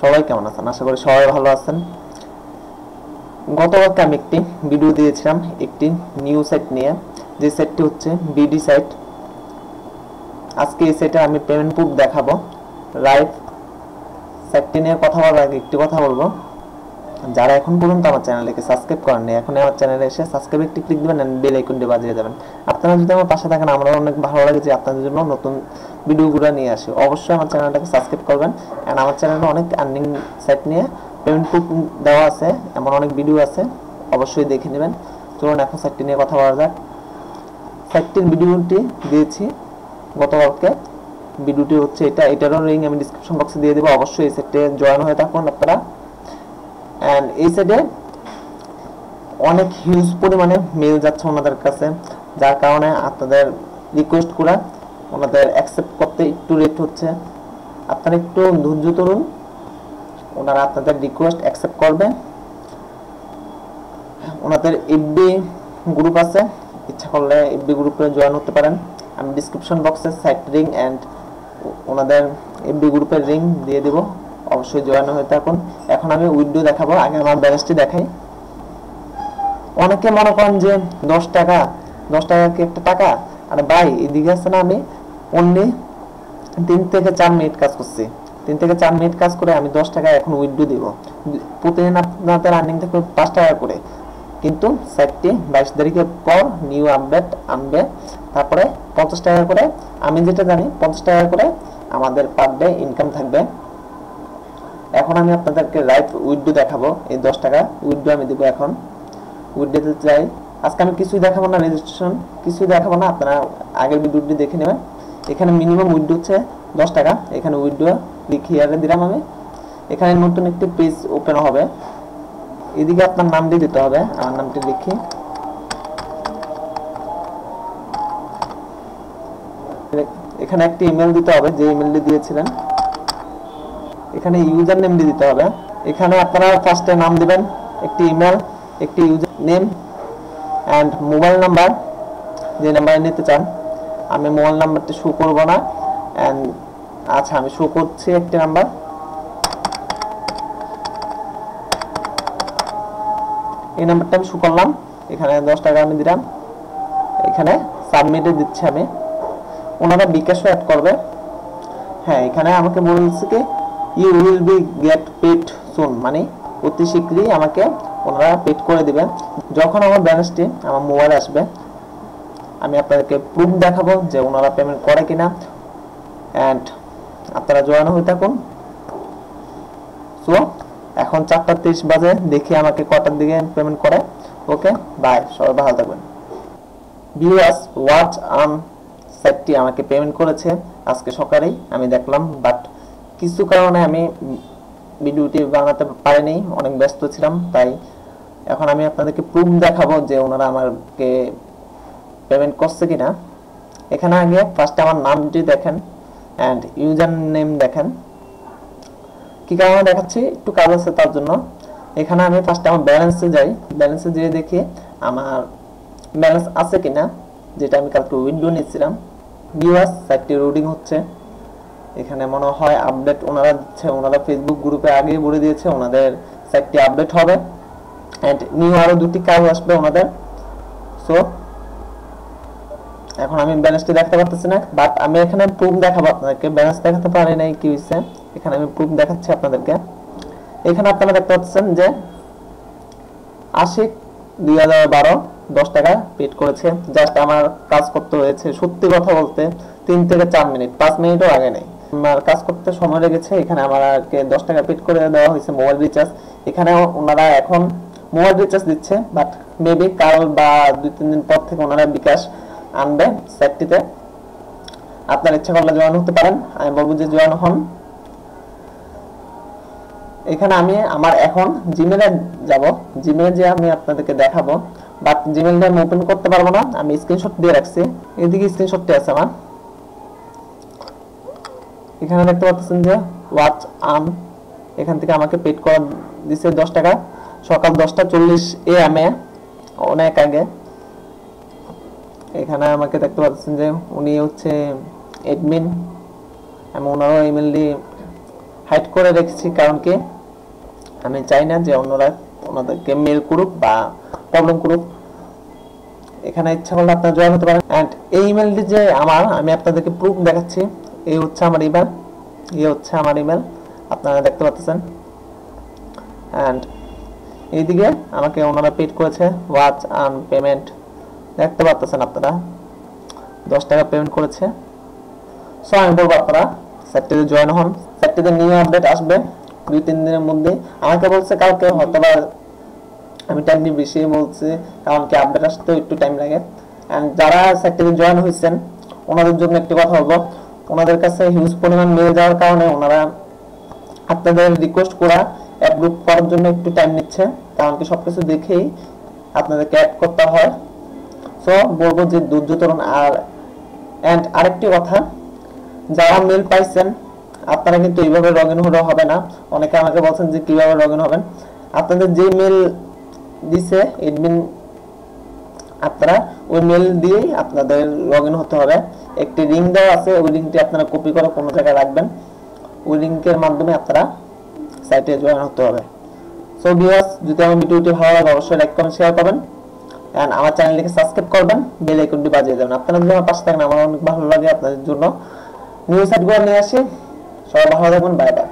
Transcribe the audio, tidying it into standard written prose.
সবাই কেমন আছেন? আশা করি সবাই ভালো আছেন। গতকালকে আমি একটি ভিডিও দিয়েছিলাম একটি নিউ সাইট নিয়ে, যে সাইটটি হচ্ছে বিডি সাইট। আজকে এই সাইটে আমি পেমেন্ট প্রুফ দেখাবো। রাইট, সাইটটি নিয়ে কথা বলার আগে একটি কথা বলবো, যারা এখন পর্যন্ত আমার চ্যানেলটিকে সাবস্ক্রাইব করেননি, এখন আমার চ্যানেলে এসে সাবস্ক্রাইব একটি ক্লিক দিবেন এন্ড বেল আইকনটি বাজিয়ে দেবেন। আপনারা যদি আমার পাশে থাকেন, আমার অনেক ভালো লাগে যে আপনাদের জন্য নতুন ভিডিওগুলো নিয়ে আসি। অবশ্যই আমার চ্যানেলটাকে সাবস্ক্রাইব করবেন এন্ড আমার চ্যানেলে অনেক আর্নিং সাইট নিয়ে পেমেন্ট প্রুফ দেওয়া আছে, এমন অনেক ভিডিও আছে, অবশ্যই দেখে নেবেন। চলুন এখন সাইটটি নিয়ে কথা বলা যাক। সাইটটির ভিডিওটি দিয়েছি গতকালকে। ভিডিওটি হচ্ছে এটারও লিংক আমি ডেসক্রিপশন বক্সে দিয়ে দেবো। অবশ্যই এই সাইটে জয়েন হয়ে থাকুন আপনারা। এন্ড এই সাইডে অনেক হিউজ পরিমাণে মেল যাচ্ছে ওনাদের কাছে, যার কারণে আপনাদের রিকোয়েস্ট করা ওনাদের অ্যাকসেপ্ট করতে একটু লেট হচ্ছে। আপনারা একটু ধৈর্য ধরুন, ওনারা আপনাদের রিকোয়েস্ট অ্যাকসেপ্ট করবে। ওনাদের এফবি গ্রুপ আছে, ইচ্ছা করলে এফবি গ্রুপে জয়েন হতে পারেন। আমি ডেসক্রিপশন বক্সে সাইট লিং এন্ড ওনাদের এফবি গ্রুপের লিংক দিয়ে দেব, অবশ্যই জয়েন হয়ে থাকুন। এখন আমি উইন্ডো দেখাবো, আগে আমার ব্যালেন্সটি দেখাই। অনেকে মনে করেন যে 10 টাকা কি একটা টাকা? আরে ভাই, এদিকে আছে না, আমি অনলি 3 থেকে 4 মিনিট কাজ করছি। 3 থেকে 4 মিনিট কাজ করে আমি 10 টাকা এখন উইন্ডো দিব। প্রতিদিন আপনাদের আর্নিং থাকবে 5 টাকা করে, কিন্তু সাইটটি 22 তারিখের পর নিউ আপডেট আনবে। তারপরে 50 টাকা করে, আমি যেটা জানি 50 টাকা করে আমাদের পার ডে ইনকাম থাকবে। এখন আমি আপনাদেরকে লাইভ উইড্রো দেখাবো। এই 10 টাকা উইড্রো আমি দেবো। এখন উইড্রোতে যাই। আজকে আমি কিছুই দেখাবো না, রেজিস্ট্রেশন কিছুই দেখাবো না, আপনারা আগের ভিডিওটি দেখে নেবেন। এখানে মিনিমাম উইড্রো হচ্ছে 10 টাকা। এখানে উইড্রো লিখিয়ারে দিলাম আমি। এখানে নতুন একটি পেজ ওপেন হবে। এদিকে আপনার নামটি দিতে হবে, আমার নামটি লিখি। এখানে একটি ইমেল দিতে হবে, যে ইমেলটি দিয়েছিলেন। এখানে ইউজার নেম দিতে হবে। এখানে আপনারা ফার্স্টে নাম দিবেন, একটি ইমেল, একটি user name and mobile number, যে নাম্বারে নিতে চান। আমি মোবাইল নাম্বারটি শো করব না, এন্ড আচ্ছা আমি শো করছি একটি নাম্বার। এই নাম্বারটা আমি শো করলাম। এখানে 10 টাকা আমি দিলাম। এখানে সাবমিটে দিচ্ছি আমি। ওনারা বিকাশও অ্যাড করবে। হ্যাঁ, এখানে আমাকে বলছে কি you will be get paid soon, মানে অতি শীঘ্রই আমাকে ওনারা পেড করে দিবেন। যখন আমার ব্যালেন্সটি আমার মোবাইলে আসবে, আমি আপনাদেরকে প্রুফ দেখাবো যে ওনারা পেমেন্ট করে কিনা। এন্ড আপনারা জয়েন হয়ে থাকুন। সো এখন 4:30 বাজে, দেখি আমাকে কটার দিকে পেমেন্ট করে। ওকে, বাই, সবাই ভালো থাকবেন। ভিউয়ার্স, ওয়াচআর্ন সাইটটি আমাকে পেমেন্ট করেছে আজকে সকালেই, আমি দেখলাম। বাট কিছু কারণে আমি ভিডিওটি বানাতে পারিনি, অনেক ব্যস্ত ছিলাম। তাই এখন আমি আপনাদেরকে প্রুফ দেখাবো যে ওনারা আমাকে পেমেন্ট করছে কিনা। এখানে আগে ফার্স্টে আমার নামটি দেখেন এন্ড ইউজার নেম দেখেন। কি কারণে দেখাচ্ছি, একটু কাজ আছে তার জন্য। এখানে আমি ফার্স্টে আমার ব্যালেন্সে যাই। ব্যালেন্সে যেয়ে দেখি আমার ব্যালেন্স আছে কিনা, যেটা আমি কালকে উইন্ডো নিয়েছিলাম। ভিউয়ার্স, সাইটটি লোডিং হচ্ছে। এখানে মনে হয় আপডেট ওনারা দিচ্ছে। ওনারা ফেসবুক গ্রুপে আগেই বলে দিয়েছে ওনাদের সাইটটি আপডেট হবে এন্ড নিউ আরো 2টি কাজ আসবে ওনাদের। সো এখন আমি ব্যালেন্সটি দেখতে পাচ্ছি না, বাট আমি এখানে প্রুফ দেখাবো আপনাদেরকে। ব্যালেন্স দেখাতে পারি নাই, কি হইছে, এখানে আমি প্রুফ দেখাচ্ছি আপনাদেরকে। এখানে আপনারা দেখতে পাচ্ছেন যে 80/2012 10 টাকা পেড করেছে। জাস্ট আমার কাজ করতে হয়েছে, সত্যি কথা বলতে 3 থেকে 4 মিনিট, 5 মিনিটও আগে নেই। আমার কাজ করতে সময় লেগেছে। এখানে আমাকে 10 টাকা পেড করে দেওয়া হয়েছে মোবাইল রিচার্জ। এখানে ওনারা এখন মোবাইল রিচার্জ দিচ্ছে, বাট মেবি কাল বা 2-3 দিন পর থেকে ওনারা বিকাশ আনবে সাইটটিতে। আপনার ইচ্ছা করলে জয়েন হতে পারেন, আমি বলবো যে জয়েন হন। এখানে আমি আমার এখন জিমেলে যাব। জিমেলে যে আমি আপনাদেরকে দেখাবো, বাট জিমেলটা আমি ওপেন করতে পারবো না, আমি স্ক্রিনশট দিয়ে রাখছি। এদিকে স্ক্রিনশটটি আছে আমার। এখানে দেখতে পাচ্ছেন যে ওয়াচআর্ন, এখান থেকে আমাকে পেড করে দিছে 10 টাকা সকাল 10:40 AM এ, অনেক আগে। এখানে আমাকে দেখতে পাচ্ছেন যে উনি হচ্ছে অ্যাডমিন, আমি ওনারও ইমেল দিয়ে হাইড করে রেখেছি, কারণ কি আমি চাই না যে অন্যরা ওনাদেরকে মেল করুক বা প্রবলেম করুক। এখানে ইচ্ছা করলে আপনারা জয়েন হতে পারেন। এন্ড এই ইমেলটি যে আমার, আমি আপনাদেরকে প্রুফ দেখাচ্ছি। এই হচ্ছে আমার ইমেল, এই হচ্ছে আমার ইমেল, আপনারা দেখতে পাচ্ছেন। এন্ড এইদিকে আমাকে ওনারা পেড করেছে ওয়াচ আর্ন পেমেন্ট, দেখতে পাচ্ছেন আপনারা 10 টাকা পেমেন্ট করেছে। সো আমি বলবো আপনারা সাইটটিতে জয়েন হন। সাইটটিতে নিউ আপডেট আসবে 2-3 দিনের মধ্যে। আমাকে বলছে কালকে, হয়তো আমি টাইম নিয়ে বেশি বলছি, কারণ কি আপডেট আসতে একটু টাইম লাগে। এন্ড যারা সাইটটিতে জয়েন হয়েছেন ওনাদের জন্য একটি কথা বলবো, ওনাদের কাছে হিউজ পরিমাণ মেল যাওয়ার কারণে ওনারা আপনাদের রিকোয়েস্ট করা অ্যাপ্রুভ করার জন্য একটু টাইম নিচ্ছে, কারণ কি সবকিছু দেখেই আপনাদেরকে অ্যাড করতে হয়। সো বলবো যে ধৈর্য ধরুন। এন্ড আরেকটি কথা, যারা মেল পাইছেন আপনারা কিন্তু এইভাবে লগ ইন হলে হবে না। অনেকে আমাকে বলছেন যে কিভাবে লগ ইন হবেন। আপনাদের যে মেল দিছে এডমিন, আপনারা ওই মেল দিয়েই আপনাদের লগ ইন হতে হবে। একটি লিংক দেওয়া আছে, ওই লিংকটি আপনারা কপি করে কোনো জায়গায় রাখবেন, ওই লিংকের মাধ্যমে আপনারা সাইটে জয়েন হতে হবে। সো ভিউয়ার্স, যদি আমার ভিডিওটি ভালো লাগে অবশ্যই লাইক কমেন্ট শেয়ার করবেন এন্ড আমার চ্যানেলটিকে সাবস্ক্রাইব করবেন, বেল আইকনটি বাজিয়ে দেবেন। আপনারা যদি আমার পাশে থাকেন আমার অনেক ভালো লাগে। আপনাদের জন্য নিউ সাইটগুলো নিয়ে আসি। সবাই ভালো থাকবেন, বাই বাই।